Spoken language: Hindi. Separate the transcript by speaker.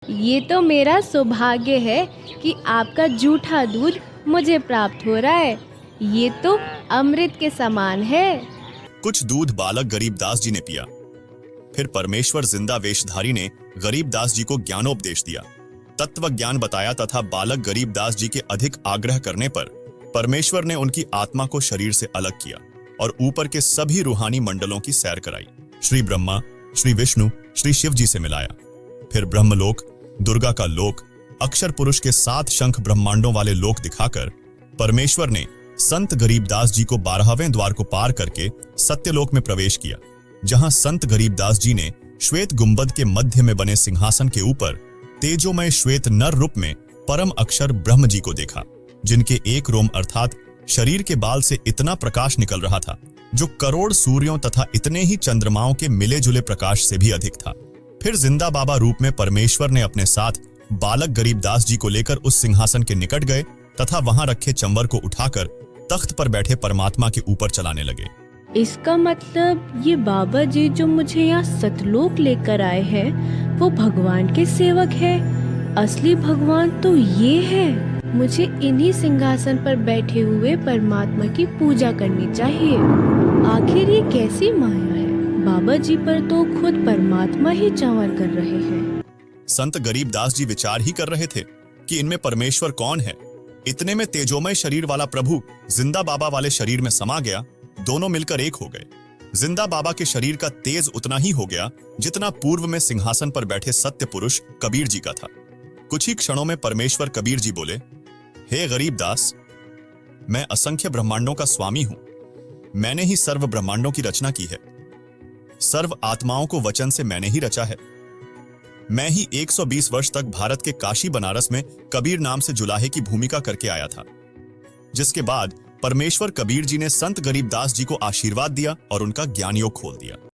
Speaker 1: ये तो मेरा सौभाग्य है कि आपका जूठा दूध मुझे प्राप्त हो रहा है। ये तो अमृत के समान है।
Speaker 2: कुछ दूध बालक गरीबदास जी ने पिया। फिर परमेश्वर जिंदा वेशधारी ने गरीबदास जी को ज्ञानोपदेश दिया, तत्व ज्ञान बताया तथा बालक गरीबदास जी के अधिक आग्रह करने पर परमेश्वर ने उनकी आत्मा को शरीर से अलग किया और ऊपर के सभी रूहानी मंडलों की सैर कराई। श्री ब्रह्मा, श्री विष्णु, श्री शिव जी से मिलाया। फिर ब्रह्मलोक, दुर्गा का लोक, अक्षर पुरुष के 7 शंख ब्रह्मांडों वाले लोक दिखाकर परमेश्वर ने संत गरीबदास जी को 12वें द्वार को पार करके सत्यलोक में प्रवेश किया, जहां संत गरीबदास जी ने श्वेत गुंबद के मध्य में बने सिंहासन के ऊपर तेजोमय श्वेत नर रूप में परम अक्षर ब्रह्म जी को देखा, जिनके एक रोम अर्थात शरीर के बाल से इतना प्रकाश निकल रहा था जो करोड़ सूर्यों तथा इतने ही चंद्रमाओं के मिले जुले प्रकाश से भी अधिक था। फिर जिंदा बाबा रूप में परमेश्वर ने अपने साथ बालक गरीबदास जी को लेकर उस सिंहासन के निकट गए तथा वहां रखे चंवर को उठाकर तख्त पर बैठे परमात्मा के ऊपर चलाने लगे।
Speaker 1: इसका मतलब ये बाबा जी जो मुझे यहाँ सतलोक लेकर आए हैं वो भगवान के सेवक है। असली भगवान तो ये है। मुझे इन्हीं सिंहासन पर बैठे हुए परमात्मा की पूजा करनी चाहिए। आखिर ये कैसी माया है? बाबा जी पर तो खुद परमात्मा ही चंवर कर रहे हैं।
Speaker 2: संत गरीबदास जी विचार ही कर रहे थे कि इनमें परमेश्वर कौन है। इतने में तेजोमय शरीर वाला प्रभु जिंदा बाबा वाले शरीर में समा गया। दोनों मिलकर एक हो गए। जिंदा बाबा के शरीर का तेज उतना ही हो गया जितना पूर्व में सिंहासन पर बैठे सत्य पुरुष कबीर जी का था। कुछ ही क्षणों में परमेश्वर कबीर जी बोले, हे गरीबदास, मैं असंख्य ब्रह्मांडों का स्वामी हूं। मैंने ही सर्व ब्रह्मांडों की रचना की है। सर्व आत्माओं को वचन से मैंने ही रचा है। मैं ही 120 वर्ष तक भारत के काशी बनारस में कबीर नाम से जुलाहे की भूमिका करके आया था। जिसके बाद परमेश्वर कबीर जी ने संत गरीबदास जी को आशीर्वाद दिया और उनका ज्ञान योग खोल दिया।